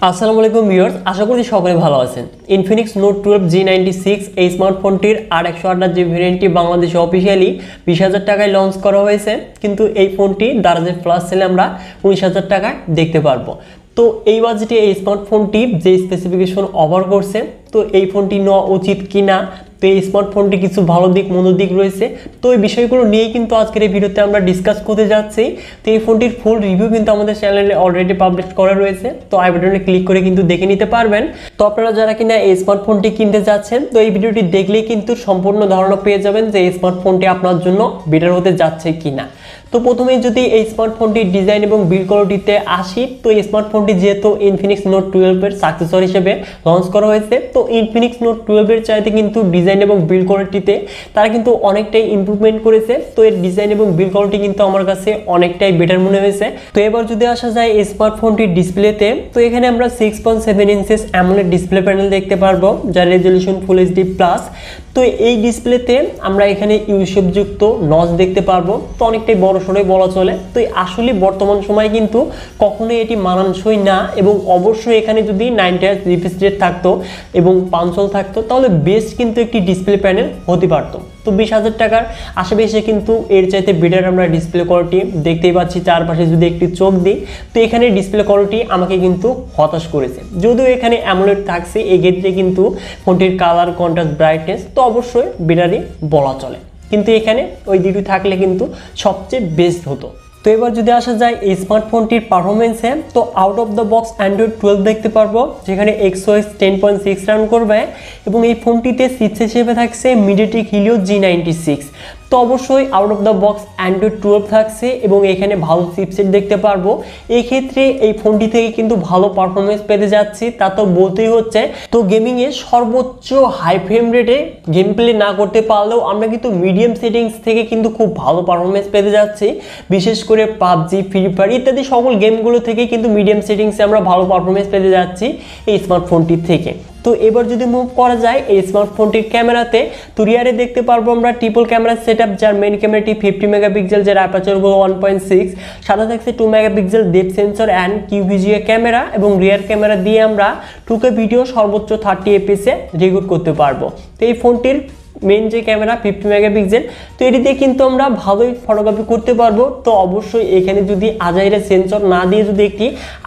আসসালামু আলাইকুম ভিউয়ার্স, আশা করি সকলে ভালো আছেন। ইনফিনিক্স নোট 12 G96 এই স্মার্টফোনটির আর 128 ভেরিয়েন্টটি বাংলাদেশে অফিসিয়ালি 20,000 টাকায় লঞ্চ করা হয়েছে, কিন্তু এই ফোনটি দারাজের ফ্ল্যাশ সেলে আমরা 19,000 টাকায় দেখতে পারবো। তো এই বাজেটে এই স্মার্টফোনটি যে স্পেসিফিকেশন অফার করছে, তো এই ফোনটি নেওয়া উচিত কিনা, তো এই স্মার্টফোনটি কিছু ভালো দিক মন্দ দিক রয়েছে, তো এই বিষয়গুলো নিয়ে কিন্তু আজকের এই ভিডিওতে আমরা ডিসকাস করতে যাচ্ছি। তো এই ফোনটির ফুল রিভিউ কিন্তু আমাদের চ্যানেলে অলরেডি পাবলিশ করা রয়েছে, তো আই বাটনে ক্লিক করে কিন্তু দেখে নিতে পারবেন। তো আপনারা যারা কিনা এই স্মার্টফোনটি কিনতে যাচ্ছেন, তো এই ভিডিওটি দেখলেই কিন্তু সম্পূর্ণ ধারণা পেয়ে যাবেন যে এই স্মার্টফোনটি আপনার জন্য বেটার হতে যাচ্ছে কিনা। তো প্রথমেই যদি এই স্মার্টফোনটির ডিজাইন এবং বিল্ড কোয়ালিটিতে আসি, তো এই স্মার্টফোনটি যেহেতু ইনফিনিক্স নোট 12 এর সাকসেসর হিসেবে লঞ্চ করা হয়েছে, তো ইনফিনিক্স নোট 12 এর চাইতে কিন্তু ডিজাইন এবং বিল্ড কোয়ালিটিতে তারা কিন্তু অনেকটাই ইমপ্রুভমেন্ট করেছে। তো এর ডিজাইন এবং বিল্ড কোয়ালিটি কিন্তু আমার কাছে অনেকটাই বেটার মনে হয়েছে। তো এবার যদি আসা যায় এই স্মার্টফোনটির ডিসপ্লেতে, তো এখানে আমরা 6.7 ইঞ্চেস অ্যামোলেড ডিসপ্লে প্যানেল দেখতে পারবো, যার রেজলিউশন ফুল এইচডি প্লাস। তো এই ডিসপ্লেতে আমরা এখানে ইউশেপ যুক্ত নচ দেখতে পারবো, তো অনেকটাই বড় সড়ই বলা চলে। তো আসলে বর্তমান সময়ে কিন্তু কখনোই এটি মানানসই না, এবং অবশ্যই এখানে যদি 90 হার্জ রিফ্রেশ রেট থাকতো এবং পাঞ্চল থাকতো, তাহলে বেস্ট কিন্তু একটি ডিসপ্লে প্যানেল হতে পারতো। তো 20,000 টাকার আশেপাশে কিন্তু এর চাইতে বেটার আমরা ডিসপ্লে কোয়ালিটি দেখতেই পাচ্ছি। চারপাশে যদি একটি চোখ দিই, তো এখানে ডিসপ্লে কোয়ালিটি আমাকে কিন্তু হতাশ করেছে। যদিও এখানে অ্যামোলেড থাকছে, এক্ষেত্রে কিন্তু ফোনটির কালার, কন্ট্রাস্ট, ব্রাইটনেস তো অবশ্যই বেটারই বলা চলে, কিন্তু এখানে ওই দুটি থাকলে কিন্তু সবচেয়ে বেস্ট হতো। তো এবার যদি আসা যায় এই স্মার্টফোনটির পারফরমেন্সে, তো out of the box Android 12 দেখতে পারবো, যেখানে XOS 10.6 রান করবে, এবং এই ফোনটিতে চিপস হিসেবে থাকছে মিডিয়াটেক হিলিও G96। তো অবশ্যই out of the box Android 12 থাকছে, এবং এখানে ভালো চিপসেট দেখতে পারবো। এই ক্ষেত্রে এই ফোনটি থেকে কিন্তু ভালো পারফরমেন্স পেতে যাচ্ছি, তা তো বলতেই হচ্ছে। তো গেমিংয়ে সর্বোচ্চ হাই ফ্রেম রেটে গেম প্লে না করতে পারলেও আমরা কিন্তু মিডিয়াম সেটিংস থেকে কিন্তু খুব ভালো পারফরমেন্স পেতে যাচ্ছি। বিশেষ করে পাবজি, ফ্রি ফায়ার ইত্যাদি সকল গেমগুলো থেকে কিন্তু মিডিয়াম সেটিংসে আমরা ভালো পারফরমেন্স পেতে যাচ্ছি এই স্মার্টফোনটি থেকে। তো এবার যদি মুভ করা যায় এই স্মার্টফোনটির ক্যামেরাতে, তো রিয়ারে দেখতে পারবো আমরা ট্রিপল ক্যামেরা সেটআপ, যার মেইন ক্যামেরাটি 50 মেগাপিক্সেল, যার অ্যাপারচার হলো 1.6, সাথে থাকছে 2 megapixel depth sensor and QVGA camera, এবং রিয়ার ক্যামেরা দিয়ে আমরা 2K ভিডিও সর্বোচ্চ 30 fps এ রেকর্ড করতে পারবো। তো এই ফোনটির মেইন যে ক্যামেরা 50 মেগাপিক্সেল, তো এটি দিয়ে কিন্তু আমরা ভালোই ফটোগ্রাফি করতে পারবো। তো অবশ্যই এখানে যদি আজাইরা সেন্সর না দিয়ে যদি একটি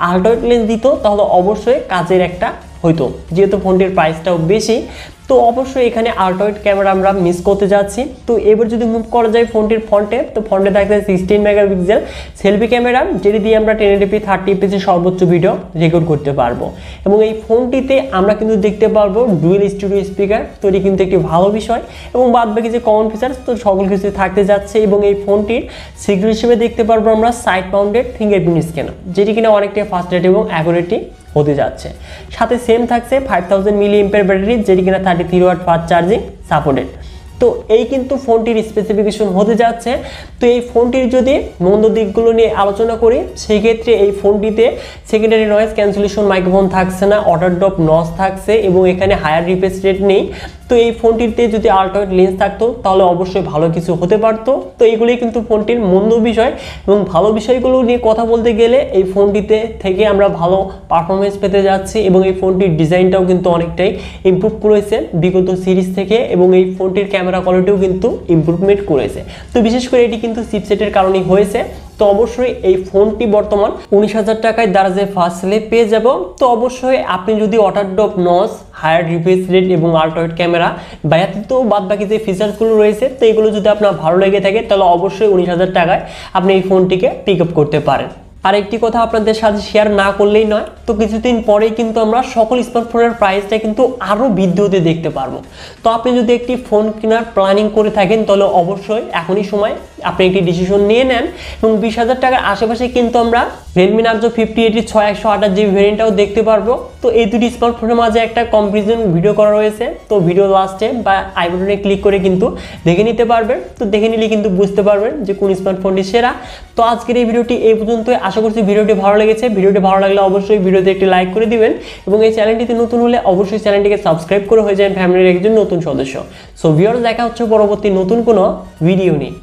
আল্ট্রাওয়াইড লেন্স দিত, তাহলে অবশ্যই কাজের একটা হইতো, যেহেতু ফোনটির প্রাইসটাও বেশি। তো অবশ্যই এখানে আল্ট্রাওয়াইড ক্যামেরা আমরা মিস করতে যাচ্ছি। তো এবার যদি মুভ করা যায় ফোনটির ফ্রন্টে, তো ফ্রন্টে থাকছে 16 মেগাপিক্সেল সেলফি ক্যামেরা, যেটি দিয়ে আমরা 1080p 30 fps সর্বোচ্চ ভিডিও রেকর্ড করতে পারবো। এবং এই ফোনটিতে আমরা কিন্তু দেখতে পারবো ডুয়েল স্টুডিও স্পিকার, তো এটি কিন্তু একটি ভালো বিষয়, এবং বাদবাকি যে কমন ফিচার্স তো সকল কিছু থাকতে যাচ্ছে। এবং এই ফোনটির সিকিউরিটি হিসেবে দেখতে পারবো আমরা সাইড মাউন্টেড ফিঙ্গারপ্রিন্ট স্ক্যানার, যেটি কিনা অনেকটাই ফাস্ট রেট এবং অ্যাকুরেটি হতে যাচ্ছে। সাথে সেম থাকছে 5000 mAh ব্যাটারি, যেটি কিনা 33 ওয়াট ফাস্ট চার্জিং সাপোর্টেড। তো এই কিন্তু ফোনটির স্পেসিফিকেশন হতে যাচ্ছে। তো এই ফোনটির যদি মন্দ দিকগুলো নিয়ে আলোচনা করি, সেই ক্ষেত্রে এই ফোনটিতে সেকেন্ডারি নয়েজ ক্যান্সেলেশন মাইক্রোফোন থাকছে না, অটো ড্রপ নচ থাকছে, এবং এখানে হায়ার রিফ্রেশ রেট নেই। তো এই ফোনটিতে যদি আল্ট্রাওয়াইড লেন্স থাকতো, তাহলে অবশ্যই ভালো কিছু হতে পারতো। তো এইগুলোই কিন্তু ফোনটির মন্দ বিষয়, এবং ভালো বিষয়গুলো নিয়ে কথা বলতে গেলে এই ফোনটিতে থেকে আমরা ভালো পারফরমেন্স পেতে যাচ্ছি, এবং এই ফোনটির ডিজাইনটাও কিন্তু অনেকটাই ইমপ্রুভ করেছে বিগত সিরিজ থেকে, এবং এই ফোনটির ক্যামেরা কোয়ালিটিও কিন্তু ইমপ্রুভমেন্ট করেছে। তো বিশেষ করে এটি কিন্তু চিপসেটের কারণেই হয়েছে। তো অবশ্যই এই ফোনটি বর্তমান 19,000 টাকায় দারাজে ফার্স্ট সেলে পেয়ে যাব। তো অবশ্যই আপনি যদি অটোড্রপ নচ, হায়ার রিফ্রেশ রেট এবং আল্ট্রাওয়াইড ক্যামেরা ব্যতীত বাদ বাকি যে ফিচার্সগুলো রয়েছে, তো এগুলো যদি আপনার ভালো লেগে থাকে, তাহলে অবশ্যই 19,000 টাকায় আপনি এই ফোনটিকে পিক আপ করতে পারেন। আর একটি কথা আপনাদের সাথে শেয়ার না করলেই নয়, তো কিছুদিন পরেই কিন্তু আমরা সকল স্মার্টফোনের প্রাইসটা কিন্তু আরও বৃদ্ধি হতে দেখতে পারবো। তো আপনি যদি একটি ফোন কেনার প্ল্যানিং করে থাকেন, তাহলে অবশ্যই এখনই সময় আপনি একটি ডিসিশন নিয়ে নেন। এবং 20,000 টাকার আশেপাশে কিন্তু আমরা রেডমি নার্জো 5080 6/128GB ভেরিয়েন্টটাও দেখতে পারবো। তো এই দুটি স্মার্টফোনের মাঝে একটা কম্পারিজন ভিডিও করা রয়েছে, তো ভিডিও লাস্টে বা আই বাটনে ক্লিক করে কিন্তু দেখে নিতে পারবেন। তো দেখে নিলে কিন্তু বুঝতে পারবেন যে কোন স্মার্টফোনটি সেরা। তো আজকের এই ভিডিওটি এই পর্যন্ত। আশা করছি ভিডিওটি ভালো লেগেছে। ভিডিওটি ভালো লাগলে অবশ্যই ভিডিওতে একটি লাইক করে দিবেন, এবং এই চ্যানেলটিতে নতুন হলে অবশ্যই চ্যানেলটিকে সাবস্ক্রাইব করে হয়ে যাবেন ফ্যামিলির একজন নতুন সদস্য। সো ভিউয়ার্স, দেখা হচ্ছে পরবর্তী নতুন কোনো ভিডিও নিয়ে।